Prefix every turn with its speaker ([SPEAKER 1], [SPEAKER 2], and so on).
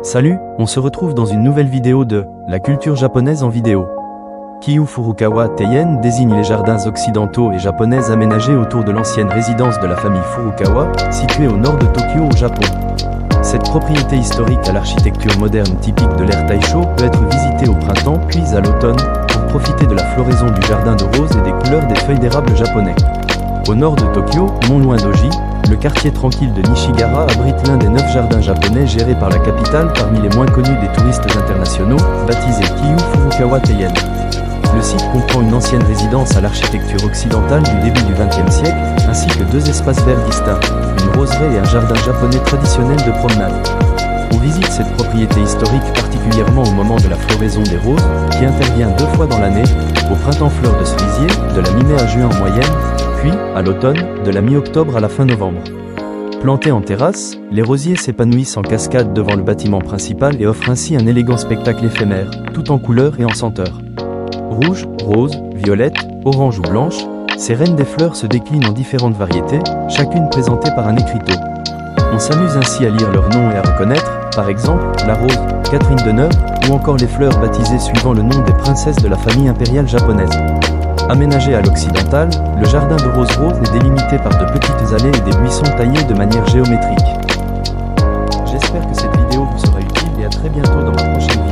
[SPEAKER 1] Salut, on se retrouve dans une nouvelle vidéo de la culture japonaise en vidéo. Kiyu Furukawa Teien désigne les jardins occidentaux et japonais aménagés autour de l'ancienne résidence de la famille Furukawa, située au nord de Tokyo au Japon. Cette propriété historique à l'architecture moderne typique de l'ère Taisho peut être visitée au printemps puis à l'automne, pour profiter de la floraison du jardin de roses et des couleurs des feuilles d'érable japonais. Au nord de Tokyo, non loin d'Oji, le quartier tranquille de Nishigara abrite l'un des 9 jardins japonais gérés par la capitale parmi les moins connus des touristes internationaux, baptisé Kiyu Furukawa Teien. Le site comprend une ancienne résidence à l'architecture occidentale du début du XXe siècle, ainsi que 2 espaces verts distincts, une roseraie et un jardin japonais traditionnel de promenade. On visite cette propriété historique particulièrement au moment de la floraison des roses, qui intervient 2 fois dans l'année, au printemps fleurs de cerisier, de la mi-mai à juin en moyenne, puis, à l'automne, de la mi-octobre à la fin novembre. Plantés en terrasse, les rosiers s'épanouissent en cascade devant le bâtiment principal et offrent ainsi un élégant spectacle éphémère, tout en couleurs et en senteurs. Rouge, rose, violette, orange ou blanche, ces reines des fleurs se déclinent en différentes variétés, chacune présentée par un écriteau. On s'amuse ainsi à lire leurs noms et à reconnaître, par exemple, la rose, Catherine Deneuve, ou encore les fleurs baptisées suivant le nom des princesses de la famille impériale japonaise. Aménagé à l'occidental, le jardin de rose rose est délimité par de petites allées et des buissons taillés de manière géométrique. J'espère que cette vidéo vous sera utile et à très bientôt dans ma prochaine vidéo.